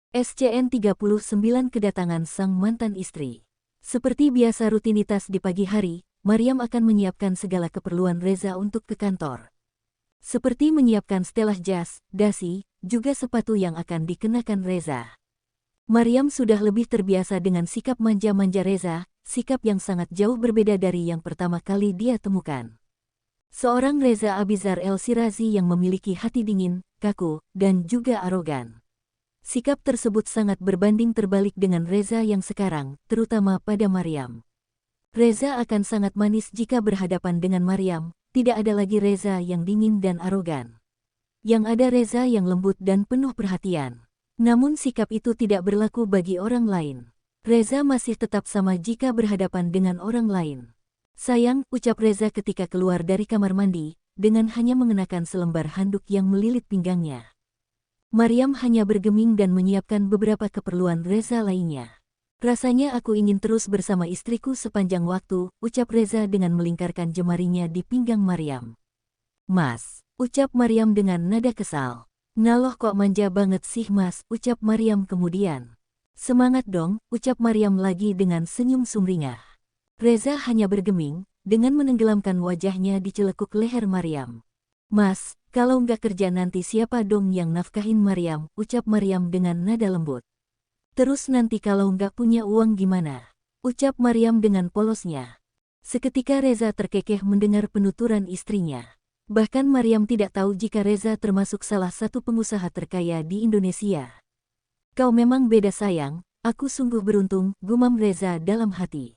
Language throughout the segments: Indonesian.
SCN-39 kedatangan sang mantan istri. Seperti biasa rutinitas di pagi hari, Maryam akan menyiapkan segala keperluan Reza untuk ke kantor. Seperti menyiapkan setelah jas, dasi, juga sepatu yang akan dikenakan Reza. Maryam sudah lebih terbiasa dengan sikap manja-manja Reza, sikap yang sangat jauh berbeda dari yang pertama kali dia temukan. Seorang Reza Abizar El-Shirazi yang memiliki hati dingin, kaku, dan juga arogan. Sikap tersebut sangat berbanding terbalik dengan Reza yang sekarang, terutama pada Maryam. Reza akan sangat manis jika berhadapan dengan Maryam, tidak ada lagi Reza yang dingin dan arogan. Yang ada Reza yang lembut dan penuh perhatian. Namun sikap itu tidak berlaku bagi orang lain. Reza masih tetap sama jika berhadapan dengan orang lain. Sayang, ucap Reza ketika keluar dari kamar mandi, dengan hanya mengenakan selembar handuk yang melilit pinggangnya. Maryam hanya bergeming dan menyiapkan beberapa keperluan Reza lainnya. Rasanya aku ingin terus bersama istriku sepanjang waktu, ucap Reza dengan melingkarkan jemarinya di pinggang Maryam. Mas, ucap Maryam dengan nada kesal. Naloh kok manja banget sih mas, ucap Maryam kemudian. Semangat dong, ucap Maryam lagi dengan senyum sumringah. Reza hanya bergeming, dengan menenggelamkan wajahnya di celekuk leher Maryam. Mas, kalau nggak kerja nanti siapa dong yang nafkahin Maryam, ucap Maryam dengan nada lembut. Terus nanti kalau nggak punya uang gimana? Ucap Maryam dengan polosnya. Seketika Reza terkekeh mendengar penuturan istrinya. Bahkan Maryam tidak tahu jika Reza termasuk salah satu pengusaha terkaya di Indonesia. Kau memang beda sayang, aku sungguh beruntung, gumam Reza dalam hati.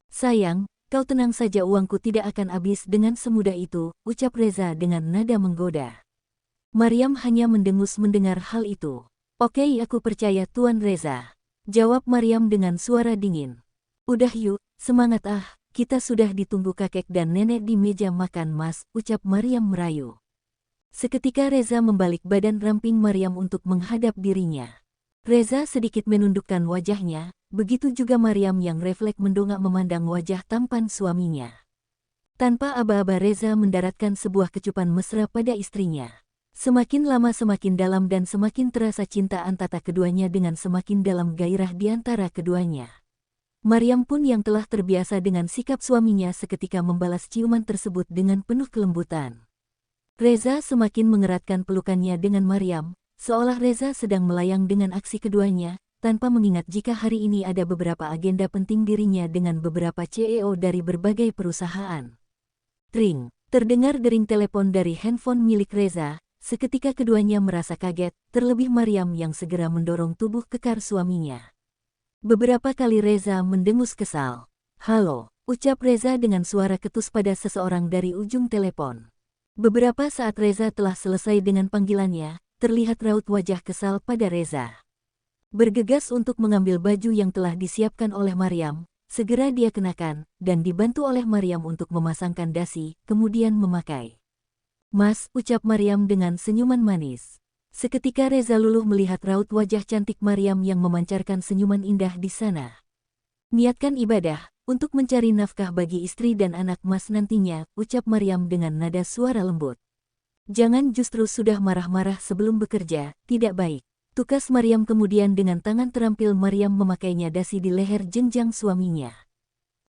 Sayang, kau tenang saja uangku tidak akan habis dengan semudah itu, ucap Reza dengan nada menggoda. Maryam hanya mendengus mendengar hal itu. Oke, aku percaya Tuan Reza, jawab Maryam dengan suara dingin. Udah yuk, semangat kita sudah ditunggu kakek dan nenek di meja makan mas, ucap Maryam merayu. Seketika Reza membalik badan ramping Maryam untuk menghadap dirinya. Reza sedikit menundukkan wajahnya, begitu juga Maryam yang refleks mendongak memandang wajah tampan suaminya. Tanpa aba-aba Reza mendaratkan sebuah kecupan mesra pada istrinya. Semakin lama semakin dalam dan semakin terasa cinta antara keduanya dengan semakin dalam gairah di antara keduanya. Maryam pun yang telah terbiasa dengan sikap suaminya seketika membalas ciuman tersebut dengan penuh kelembutan. Reza semakin mengeratkan pelukannya dengan Maryam, seolah Reza sedang melayang dengan aksi keduanya, tanpa mengingat jika hari ini ada beberapa agenda penting dirinya dengan beberapa CEO dari berbagai perusahaan. Ring, terdengar dering telepon dari handphone milik Reza, seketika keduanya merasa kaget, terlebih Maryam yang segera mendorong tubuh kekar suaminya. Beberapa kali Reza mendengus kesal. Halo, ucap Reza dengan suara ketus pada seseorang dari ujung telepon. Beberapa saat Reza telah selesai dengan panggilannya, terlihat raut wajah kesal pada Reza. Bergegas untuk mengambil baju yang telah disiapkan oleh Maryam, segera dia kenakan, dan dibantu oleh Maryam untuk memasangkan dasi, kemudian memakai. Mas, ucap Maryam dengan senyuman manis. Seketika Reza luluh melihat raut wajah cantik Maryam yang memancarkan senyuman indah di sana. Niatkan ibadah, untuk mencari nafkah bagi istri dan anak mas nantinya, ucap Maryam dengan nada suara lembut. Jangan justru sudah marah-marah sebelum bekerja, tidak baik. Tukas Maryam kemudian dengan tangan terampil Maryam memakainya dasi di leher jenjang suaminya.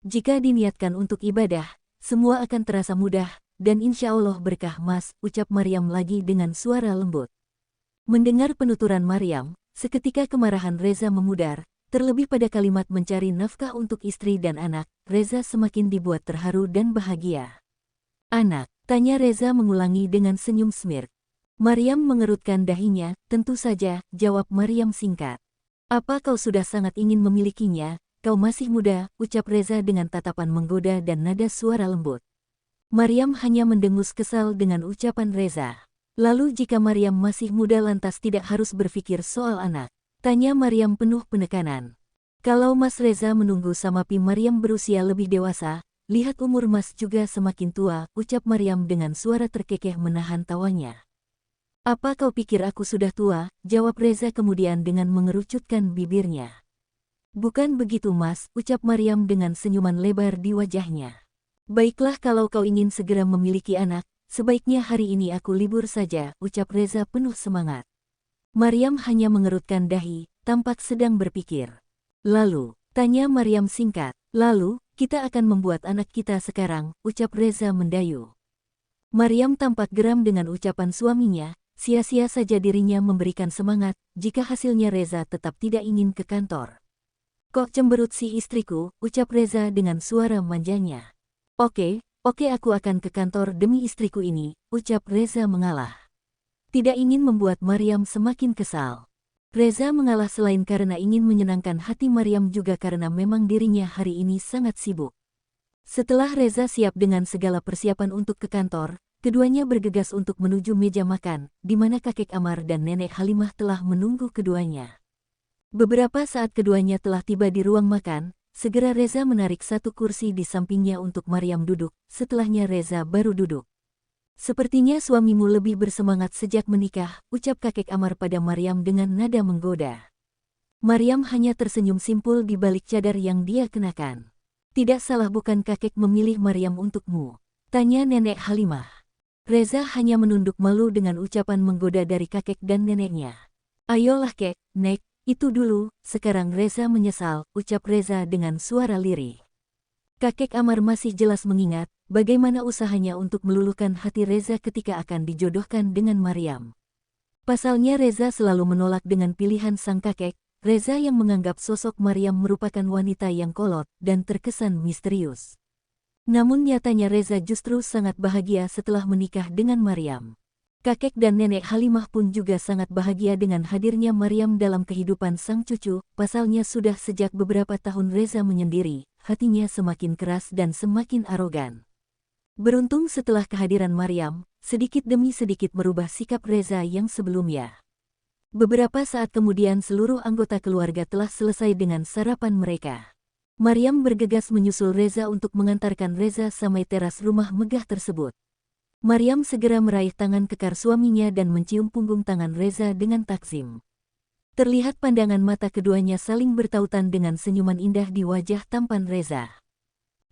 Jika diniatkan untuk ibadah, semua akan terasa mudah, dan insya Allah berkah mas, ucap Maryam lagi dengan suara lembut. Mendengar penuturan Maryam, seketika kemarahan Reza memudar, terlebih pada kalimat mencari nafkah untuk istri dan anak, Reza semakin dibuat terharu dan bahagia. Anak, tanya Reza mengulangi dengan senyum smirk. Maryam mengerutkan dahinya, tentu saja, jawab Maryam singkat. Apa kau sudah sangat ingin memilikinya, kau masih muda, ucap Reza dengan tatapan menggoda dan nada suara lembut. Maryam hanya mendengus kesal dengan ucapan Reza. Lalu jika Maryam masih muda lantas tidak harus berpikir soal anak? Tanya Maryam penuh penekanan. Kalau Mas Reza menunggu sampai Maryam berusia lebih dewasa, lihat umur Mas juga semakin tua, ucap Maryam dengan suara terkekeh menahan tawanya. Apa kau pikir aku sudah tua? Jawab Reza kemudian dengan mengerucutkan bibirnya. Bukan begitu Mas, ucap Maryam dengan senyuman lebar di wajahnya. Baiklah kalau kau ingin segera memiliki anak, sebaiknya hari ini aku libur saja, ucap Reza penuh semangat. Maryam hanya mengerutkan dahi, tampak sedang berpikir. Lalu, tanya Maryam singkat. Lalu, kita akan membuat anak kita sekarang, ucap Reza mendayu. Maryam tampak geram dengan ucapan suaminya, sia-sia saja dirinya memberikan semangat, jika hasilnya Reza tetap tidak ingin ke kantor. Kok cemberut si istriku, ucap Reza dengan suara manjanya. Oke, aku akan ke kantor demi istriku ini, ucap Reza mengalah. Tidak ingin membuat Maryam semakin kesal. Reza mengalah selain karena ingin menyenangkan hati Maryam juga karena memang dirinya hari ini sangat sibuk. Setelah Reza siap dengan segala persiapan untuk ke kantor, keduanya bergegas untuk menuju meja makan, di mana kakek Amar dan nenek Halimah telah menunggu keduanya. Beberapa saat keduanya telah tiba di ruang makan, segera Reza menarik satu kursi di sampingnya untuk Maryam duduk, setelahnya Reza baru duduk. Sepertinya suamimu lebih bersemangat sejak menikah, ucap kakek Amar pada Maryam dengan nada menggoda. Maryam hanya tersenyum simpul di balik cadar yang dia kenakan. Tidak salah bukan kakek memilih Maryam untukmu? Tanya nenek Halimah. Reza hanya menunduk malu dengan ucapan menggoda dari kakek dan neneknya. Ayolah kek, nek, itu dulu, sekarang Reza menyesal, ucap Reza dengan suara lirih. Kakek Amar masih jelas mengingat bagaimana usahanya untuk meluluhkan hati Reza ketika akan dijodohkan dengan Maryam. Pasalnya Reza selalu menolak dengan pilihan sang kakek, Reza yang menganggap sosok Maryam merupakan wanita yang kolot dan terkesan misterius. Namun nyatanya Reza justru sangat bahagia setelah menikah dengan Maryam. Kakek dan nenek Halimah pun juga sangat bahagia dengan hadirnya Maryam dalam kehidupan sang cucu, pasalnya sudah sejak beberapa tahun Reza menyendiri, hatinya semakin keras dan semakin arogan. Beruntung setelah kehadiran Maryam, sedikit demi sedikit merubah sikap Reza yang sebelumnya. Beberapa saat kemudian seluruh anggota keluarga telah selesai dengan sarapan mereka. Maryam bergegas menyusul Reza untuk mengantarkan Reza sampai teras rumah megah tersebut. Maryam segera meraih tangan kekar suaminya dan mencium punggung tangan Reza dengan takzim. Terlihat pandangan mata keduanya saling bertautan dengan senyuman indah di wajah tampan Reza.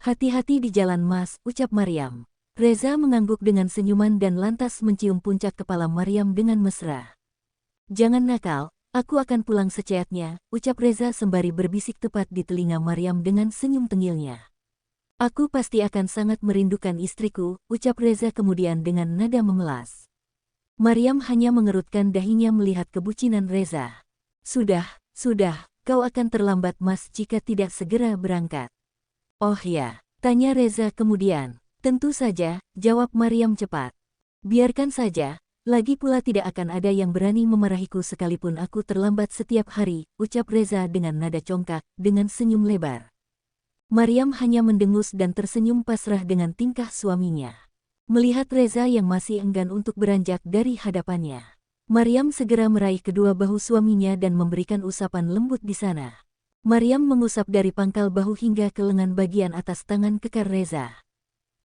Hati-hati di jalan mas, ucap Maryam. Reza mengangguk dengan senyuman dan lantas mencium puncak kepala Maryam dengan mesra. Jangan nakal, aku akan pulang secepatnya, ucap Reza sembari berbisik tepat di telinga Maryam dengan senyum tengilnya. Aku pasti akan sangat merindukan istriku, ucap Reza kemudian dengan nada memelas. Maryam hanya mengerutkan dahinya melihat kebucinan Reza. Sudah, kau akan terlambat mas jika tidak segera berangkat. Oh ya, tanya Reza kemudian. Tentu saja, jawab Maryam cepat. Biarkan saja, lagi pula tidak akan ada yang berani memarahiku sekalipun aku terlambat setiap hari, ucap Reza dengan nada congkak, dengan senyum lebar. Maryam hanya mendengus dan tersenyum pasrah dengan tingkah suaminya. Melihat Reza yang masih enggan untuk beranjak dari hadapannya, Maryam segera meraih kedua bahu suaminya dan memberikan usapan lembut di sana. Maryam mengusap dari pangkal bahu hingga ke lengan bagian atas tangan kekar Reza.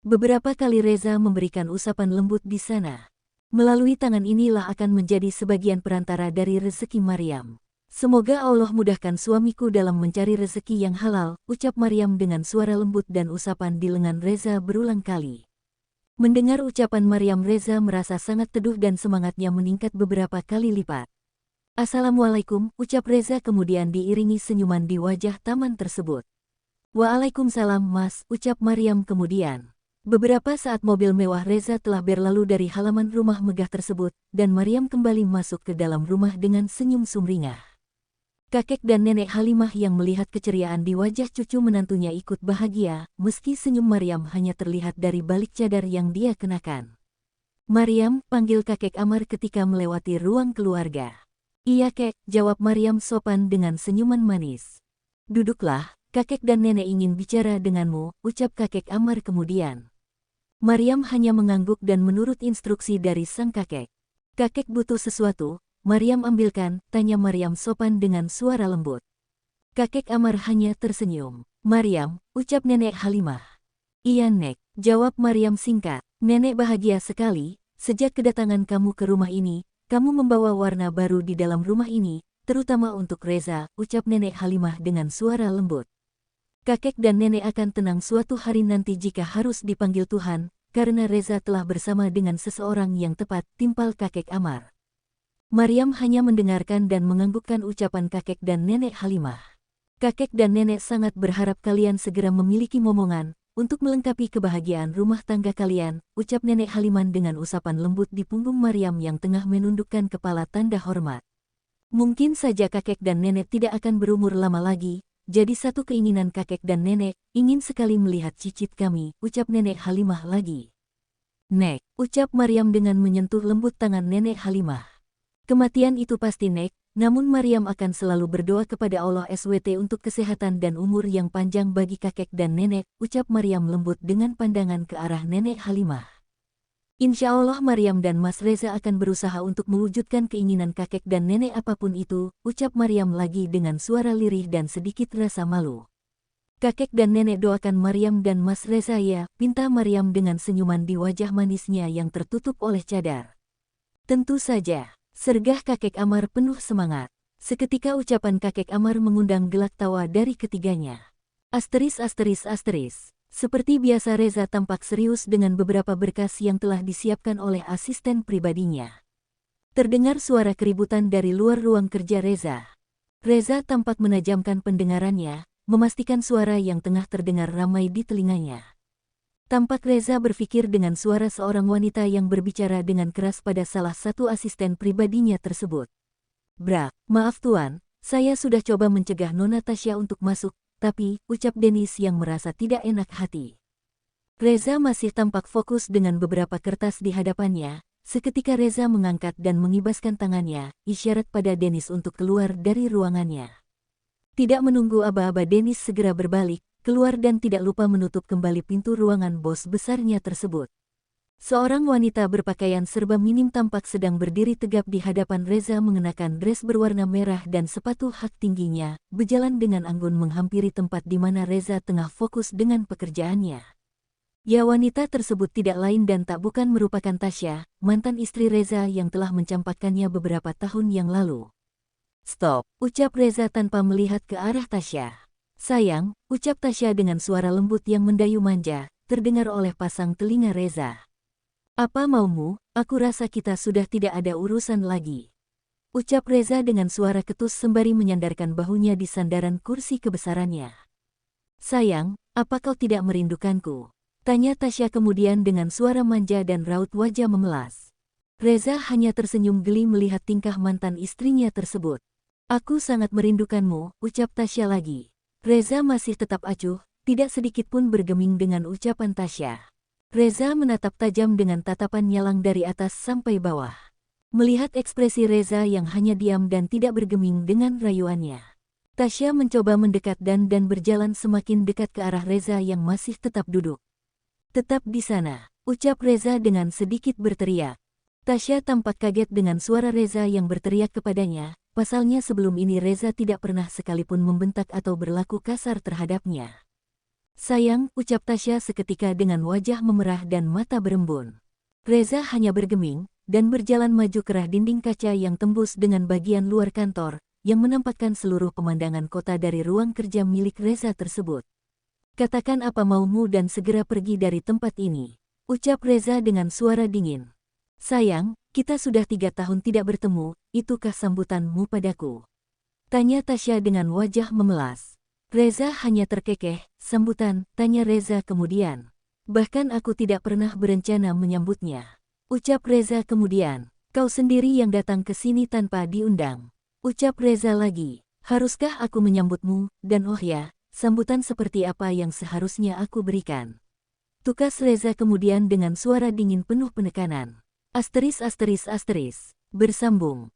Beberapa kali Reza memberikan usapan lembut di sana. Melalui tangan inilah akan menjadi sebagian perantara dari rezeki Maryam. Semoga Allah mudahkan suamiku dalam mencari rezeki yang halal, ucap Maryam dengan suara lembut dan usapan di lengan Reza berulang kali. Mendengar ucapan Maryam, Reza merasa sangat teduh dan semangatnya meningkat beberapa kali lipat. Assalamualaikum, ucap Reza kemudian diiringi senyuman di wajah taman tersebut. Waalaikumsalam mas, ucap Maryam kemudian. Beberapa saat mobil mewah Reza telah berlalu dari halaman rumah megah tersebut, dan Maryam kembali masuk ke dalam rumah dengan senyum sumringah. Kakek dan nenek Halimah yang melihat keceriaan di wajah cucu menantunya ikut bahagia, meski senyum Maryam hanya terlihat dari balik cadar yang dia kenakan. Maryam, panggil kakek Amar ketika melewati ruang keluarga. Iya kek, jawab Maryam sopan dengan senyuman manis. Duduklah, kakek dan nenek ingin bicara denganmu, ucap kakek Amar kemudian. Maryam hanya mengangguk dan menurut instruksi dari sang kakek. Kakek butuh sesuatu, Maryam ambilkan, tanya Maryam sopan dengan suara lembut. Kakek Amar hanya tersenyum. Maryam, ucap nenek Halimah. Iya nek, jawab Maryam singkat. Nenek bahagia sekali, sejak kedatangan kamu ke rumah ini, kamu membawa warna baru di dalam rumah ini, terutama untuk Reza, ucap nenek Halimah dengan suara lembut. Kakek dan nenek akan tenang suatu hari nanti jika harus dipanggil Tuhan, karena Reza telah bersama dengan seseorang yang tepat, timpal kakek Amar. Maryam hanya mendengarkan dan menganggukkan ucapan kakek dan nenek Halimah. Kakek dan nenek sangat berharap kalian segera memiliki momongan, untuk melengkapi kebahagiaan rumah tangga kalian, ucap nenek Haliman dengan usapan lembut di punggung Maryam yang tengah menundukkan kepala tanda hormat. Mungkin saja kakek dan nenek tidak akan berumur lama lagi, jadi satu keinginan kakek dan nenek, ingin sekali melihat cicit kami, ucap nenek Halimah lagi. Nek, ucap Maryam dengan menyentuh lembut tangan nenek Halimah. Kematian itu pasti Nek, namun Maryam akan selalu berdoa kepada Allah SWT untuk kesehatan dan umur yang panjang bagi kakek dan nenek, ucap Maryam lembut dengan pandangan ke arah nenek Halimah. Insya Allah Maryam dan Mas Reza akan berusaha untuk mewujudkan keinginan kakek dan nenek apapun itu, ucap Maryam lagi dengan suara lirih dan sedikit rasa malu. Kakek dan nenek doakan Maryam dan Mas Reza ya, pinta Maryam dengan senyuman di wajah manisnya yang tertutup oleh cadar. Tentu saja, sergah kakek Amar penuh semangat. Seketika ucapan kakek Amar mengundang gelak tawa dari ketiganya. Asteris. Seperti biasa Reza tampak serius dengan beberapa berkas yang telah disiapkan oleh asisten pribadinya. Terdengar suara keributan dari luar ruang kerja Reza. Reza tampak menajamkan pendengarannya, memastikan suara yang tengah terdengar ramai di telinganya. Tampak Reza berpikir dengan suara seorang wanita yang berbicara dengan keras pada salah satu asisten pribadinya tersebut. Brak, maaf tuan, saya sudah coba mencegah Nona Tasya untuk masuk, tapi, ucap Denis yang merasa tidak enak hati. Reza masih tampak fokus dengan beberapa kertas di hadapannya, seketika Reza mengangkat dan mengibaskan tangannya, isyarat pada Denis untuk keluar dari ruangannya. Tidak menunggu aba-aba Denis segera berbalik, keluar dan tidak lupa menutup kembali pintu ruangan bos besarnya tersebut. Seorang wanita berpakaian serba minim tampak sedang berdiri tegap di hadapan Reza mengenakan dress berwarna merah dan sepatu hak tingginya, berjalan dengan anggun menghampiri tempat di mana Reza tengah fokus dengan pekerjaannya. Ya, wanita tersebut tidak lain dan tak bukan merupakan Tasya, mantan istri Reza yang telah mencampakkannya beberapa tahun yang lalu. Stop, ucap Reza tanpa melihat ke arah Tasya. Sayang, ucap Tasya dengan suara lembut yang mendayu manja, terdengar oleh pasang telinga Reza. Apa maumu, aku rasa kita sudah tidak ada urusan lagi. Ucap Reza dengan suara ketus sembari menyandarkan bahunya di sandaran kursi kebesarannya. Sayang, apa kau tidak merindukanku? Tanya Tasya kemudian dengan suara manja dan raut wajah memelas. Reza hanya tersenyum geli melihat tingkah mantan istrinya tersebut. Aku sangat merindukanmu, ucap Tasya lagi. Reza masih tetap acuh, tidak sedikit pun bergeming dengan ucapan Tasya. Reza menatap tajam dengan tatapan nyalang dari atas sampai bawah. Melihat ekspresi Reza yang hanya diam dan tidak bergeming dengan rayuannya, Tasya mencoba mendekat dan berjalan semakin dekat ke arah Reza yang masih tetap duduk. Tetap di sana, ucap Reza dengan sedikit berteriak. Tasya tampak kaget dengan suara Reza yang berteriak kepadanya, pasalnya sebelum ini Reza tidak pernah sekalipun membentak atau berlaku kasar terhadapnya. Sayang, ucap Tasya seketika dengan wajah memerah dan mata berembun. Reza hanya bergeming, dan berjalan maju ke arah dinding kaca yang tembus dengan bagian luar kantor, yang menampakkan seluruh pemandangan kota dari ruang kerja milik Reza tersebut. Katakan apa maumu dan segera pergi dari tempat ini, ucap Reza dengan suara dingin. Sayang, kita sudah 3 tahun tidak bertemu, itukah sambutanmu padaku? Tanya Tasya dengan wajah memelas. Reza hanya terkekeh, sambutan, tanya Reza kemudian. Bahkan aku tidak pernah berencana menyambutnya. Ucap Reza kemudian. Kau sendiri yang datang ke sini tanpa diundang. Ucap Reza lagi. Haruskah aku menyambutmu, dan oh ya, sambutan seperti apa yang seharusnya aku berikan? Tukas Reza kemudian dengan suara dingin penuh penekanan. Bersambung.